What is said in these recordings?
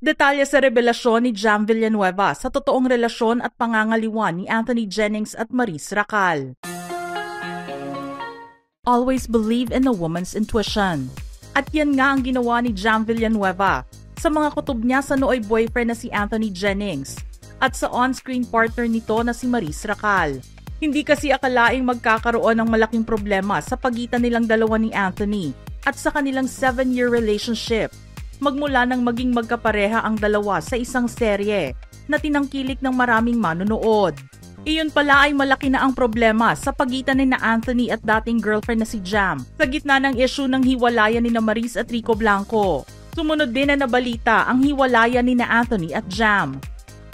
Detalye sa revelasyon ni Jam Villanueva sa totoong relasyon at pangangaliwan ni Anthony Jennings at Maris Racal. Always believe in a woman's intuition. At yan nga ang ginawa ni Jam Villanueva sa mga kutob niya sa nooy boyfriend na si Anthony Jennings at sa on-screen partner nito na si Maris Racal. Hindi kasi akalaing magkakaroon ng malaking problema sa pagitan nilang dalawa ni Anthony at sa kanilang 7-year relationship. Magmula nang maging magkapareha ang dalawa sa isang serye na tinangkilik ng maraming manonood. Iyon pala ay malaki na ang problema sa pagitan ni na Anthony at dating girlfriend na si Jam sa gitna ng issue ng hiwalayan ni na Maris at Rico Blanco. Sumunod din na nabalita ang hiwalayan ni na Anthony at Jam.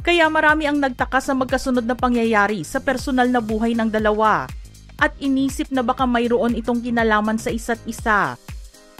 Kaya marami ang nagtaka sa magkasunod na pangyayari sa personal na buhay ng dalawa at inisip na baka mayroon itong kinalaman sa isa't isa.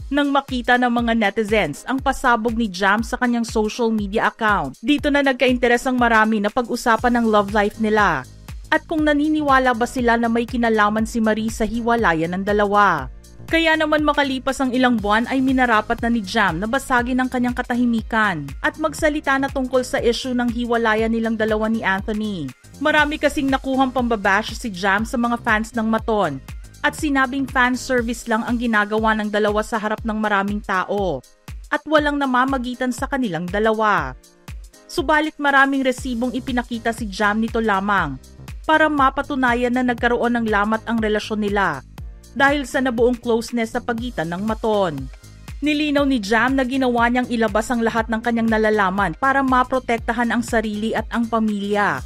Nang makita ng mga netizens ang pasabog ni Jam sa kanyang social media account, dito na nagka-interes ang marami na pag-usapan ng love life nila at kung naniniwala ba sila na may kinalaman si Maris sa hiwalayan ng dalawa. Kaya naman makalipas ang ilang buwan ay minarapat na ni Jam na basagin ang kanyang katahimikan at magsalita na tungkol sa issue ng hiwalayan nilang dalawa ni Anthony. Marami kasing nakuhang pambabash si Jam sa mga fans ng Maton at sinabing fan service lang ang ginagawa ng dalawa sa harap ng maraming tao at walang namamagitan sa kanilang dalawa. Subalit maraming resibong ipinakita si Jam nito lamang para mapatunayan na nagkaroon ng lamat ang relasyon nila dahil sa nabuong closeness sa pagitan ng Maton. Nilinaw ni Jam na ginawa niyang ilabas ang lahat ng kanyang nalalaman para maprotektahan ang sarili at ang pamilya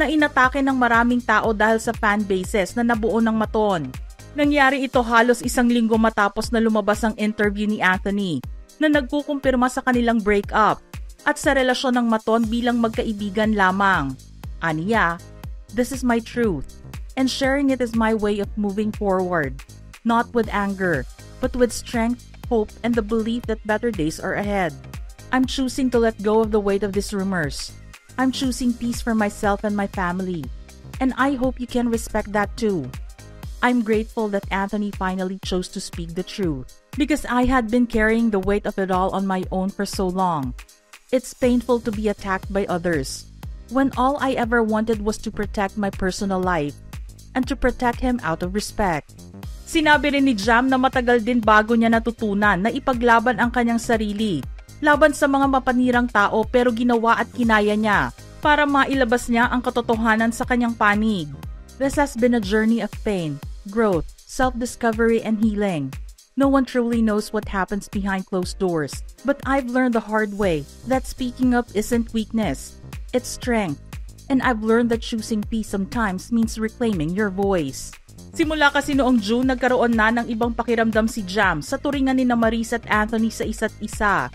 na inatake ng maraming tao dahil sa fanbases na nabuo ng Maton. Nangyari ito halos 1 linggo matapos na lumabas ang interview ni Anthony na nagkukumpirma sa kanilang breakup at sa relasyon ng Maton bilang magkaibigan lamang. Aniya, "This is my truth and sharing it is my way of moving forward, not with anger, but with strength, hope, and the belief that better days are ahead. I'm choosing to let go of the weight of these rumors. I'm choosing peace for myself and my family, and I hope you can respect that too. I'm grateful that Anthony finally chose to speak the truth because I had been carrying the weight of it all on my own for so long. It's painful to be attacked by others when all I ever wanted was to protect my personal life and to protect him out of respect." Sinabi rin ni Jam na matagal din bago niya natutunan na ipaglaban ang kanyang sarili laban sa mga mapanirang tao pero ginawa at kinaya niya para mailabas niya ang katotohanan sa kanyang panig. "This has been a journey of pain, growth, self-discovery, and healing. No one truly knows what happens behind closed doors, but I've learned the hard way that speaking up isn't weakness, it's strength. And I've learned that choosing peace sometimes means reclaiming your voice." Simula kasi noong June, nagkaroon na ng ibang pakiramdam si Jam sa turingan ni na Maris at Anthony sa isa't isa.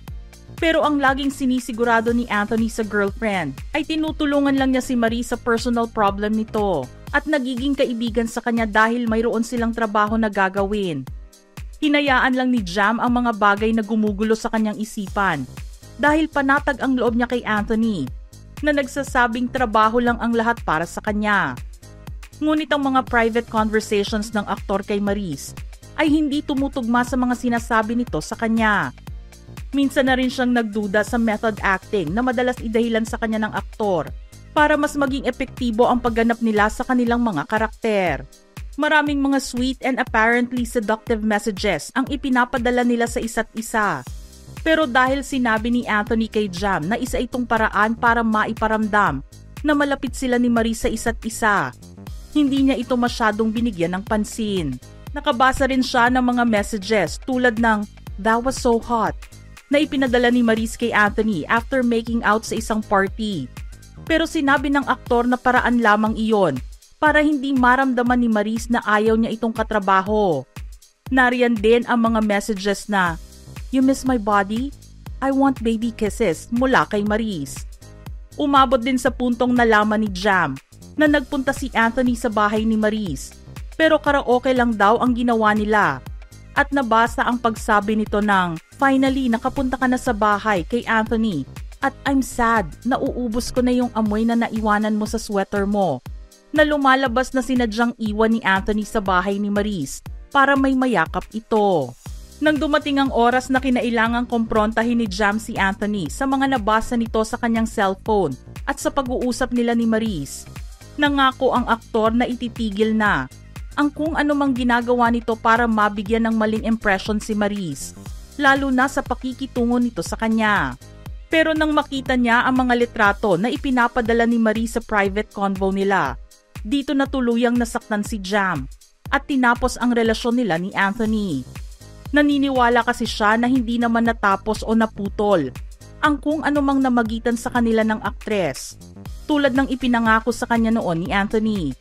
Pero ang laging sinisigurado ni Anthony sa girlfriend ay tinutulungan lang niya si Maris sa personal problem nito at nagiging kaibigan sa kanya dahil mayroon silang trabaho na gagawin. Hinayaan lang ni Jam ang mga bagay na gumugulo sa kanyang isipan dahil panatag ang loob niya kay Anthony na nagsasabing trabaho lang ang lahat para sa kanya. Ngunit ang mga private conversations ng aktor kay Maris ay hindi tumutugma sa mga sinasabi nito sa kanya. Minsan na rin siyang nagduda sa method acting na madalas idahilan sa kanya ng aktor para mas maging epektibo ang pagganap nila sa kanilang mga karakter. Maraming mga sweet and apparently seductive messages ang ipinapadala nila sa isa't isa. Pero dahil sinabi ni Anthony kay Jam na isa itong paraan para maiparamdam na malapit sila ni Maris sa isa't isa, hindi niya ito masyadong binigyan ng pansin. Nakabasa rin siya ng mga messages tulad ng "That was so hot" na ipinadala ni Maris kay Anthony after making out sa isang party. Pero sinabi ng aktor na paraan lamang iyon para hindi maramdaman ni Maris na ayaw niya itong katrabaho. Nariyan din ang mga messages na "You miss my body? I want baby kisses" mula kay Maris. Umabot din sa puntong nalaman ni Jam na nagpunta si Anthony sa bahay ni Maris pero karaoke lang daw ang ginawa nila. At nabasa ang pagsabi nito ng "Finally, nakapunta ka na sa bahay kay Anthony at I'm sad na uubos ko na yung amoy na naiwanan mo sa sweater mo," na lumalabas na sinadyang iwan ni Anthony sa bahay ni Maris para may mayakap ito. Nang dumating ang oras na kinailangang kumprontahin ni Jam si Anthony sa mga nabasa nito sa kanyang cellphone at sa pag-uusap nila ni Maurice, nangako ang aktor na ititigil na ang kung anumang ginagawa nito para mabigyan ng maling impression si Maurice, lalo na sa pakikitungo nito sa kanya. Pero nang makita niya ang mga litrato na ipinapadala ni Maurice sa private convo nila, dito na tuluyang nasaktan si Jam at tinapos ang relasyon nila ni Anthony. Naniniwala kasi siya na hindi naman natapos o naputol ang kung anumang namagitan sa kanila ng aktres, tulad ng ipinangako sa kanya noon ni Anthony.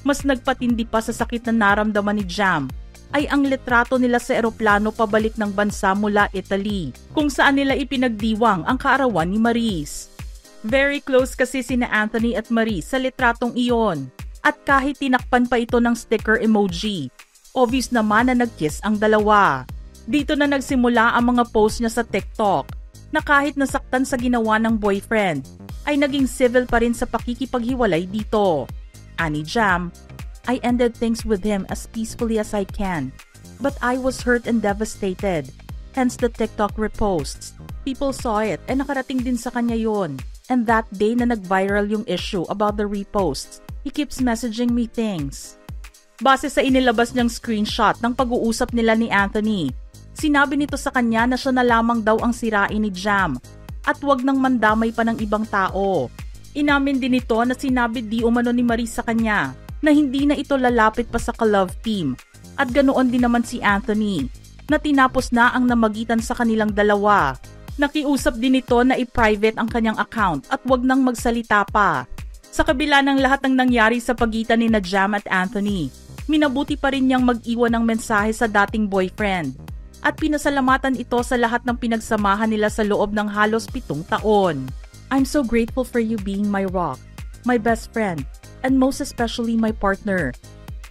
Mas nagpatindi pa sa sakit na naramdaman ni Jam ay ang litrato nila sa eroplano pabalik ng bansa mula Italy, kung saan nila ipinagdiwang ang kaarawan ni Maurice. Very close kasi sina Anthony at Maurice sa litratong iyon, at kahit tinakpan pa ito ng sticker emoji, obvious naman na nag-kiss ang dalawa. Dito na nagsimula ang mga post niya sa TikTok na kahit nasaktan sa ginawa ng boyfriend, ay naging civil pa rin sa pakikipaghiwalay dito. Ani Jam, I ended things with him as peacefully as I can, but I was hurt and devastated. Hence the TikTok reposts. People saw it and nakarating din sa kanya yun. And that day na nag-viral yung issue about the reposts, he keeps messaging me things. Base sa inilabas niyang screenshot ng pag-uusap nila ni Anthony, sinabi nito sa kanya na siya na lamang daw ang sirain ni Jam at wag nang mandamay pa ng ibang tao. Inamin din nito na sinabi di umano ni Maurice sa kanya na hindi na ito lalapit pa sa ka-love team, at ganoon din naman si Anthony na tinapos na ang namagitan sa kanilang dalawa. Nakiusap din ito na i-private ang kanyang account at wag nang magsalita pa. Sa kabila ng lahat ng nangyari sa pagitan ni Jam at Anthony, minabuti pa rin niyang mag-iwan ng mensahe sa dating boyfriend at pinasalamatan ito sa lahat ng pinagsamahan nila sa loob ng halos 7 taon. I'm so grateful for you being my rock, my best friend, and most especially my partner.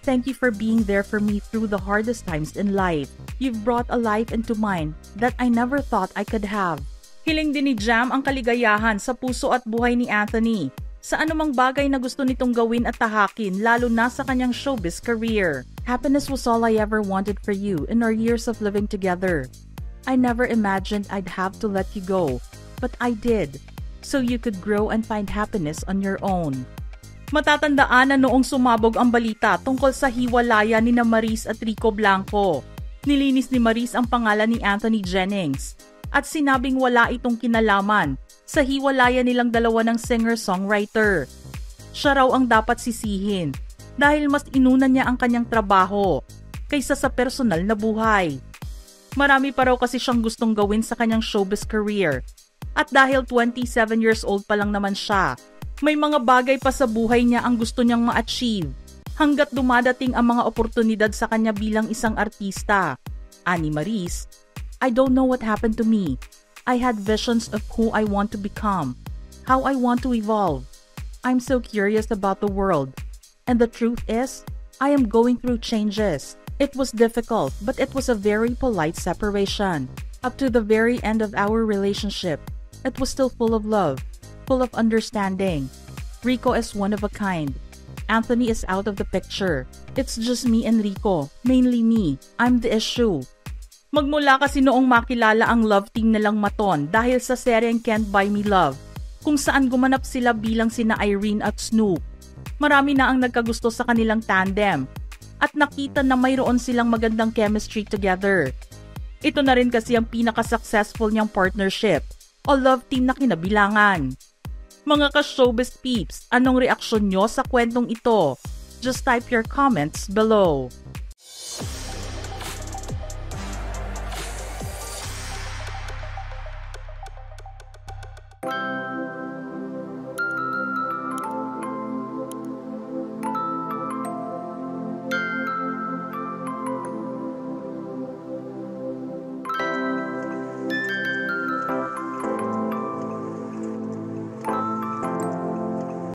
Thank you for being there for me through the hardest times in life. You've brought a life into mine that I never thought I could have. Hiling din ni Jam ang kaligayahan sa puso at buhay ni Anthony sa anumang bagay na gusto nitong gawin at tahakin, lalo na sa kanyang showbiz career. Happiness was all I ever wanted for you in our years of living together. I never imagined I'd have to let you go, but I did, so you could grow and find happiness on your own. Matatandaan na noong sumabog ang balita tungkol sa hiwalayan ni Maurice at Rico Blanco, nilinis ni Maurice ang pangalan ni Anthony Jennings at sinabing wala itong kinalaman sa hiwalayan nilang dalawa ng singer-songwriter. Siya raw ang dapat sisihin dahil mas inuna niya ang kanyang trabaho kaysa sa personal na buhay. Marami pa raw kasi siyang gustong gawin sa kanyang showbiz career, at dahil 27 years old pa lang naman siya, may mga bagay pa sa buhay niya ang gusto niyang ma-achieve hanggat dumadating ang mga oportunidad sa kanya bilang isang artista. Ani Maurice, I don't know what happened to me. I had visions of who I want to become, how I want to evolve. I'm so curious about the world. And the truth is, I am going through changes. It was difficult, but it was a very polite separation. Up to the very end of our relationship, it was still full of love, full of understanding. Rico is one of a kind. Anthony is out of the picture. It's just me and Rico, mainly me. I'm the issue. Magmula kasi noong makilala ang love team nilang Maton dahil sa seryeng Can't Buy Me Love, kung saan gumanap sila bilang sina Irene at Snoop. Marami na ang nagkagusto sa kanilang tandem at nakita na mayroon silang magandang chemistry together. Ito na rin kasi ang pinaka-successful niyang partnership o love team na kinabilangan. Mga ka-showbiz peeps, anong reaksyon nyo sa kwentong ito? Just type your comments below.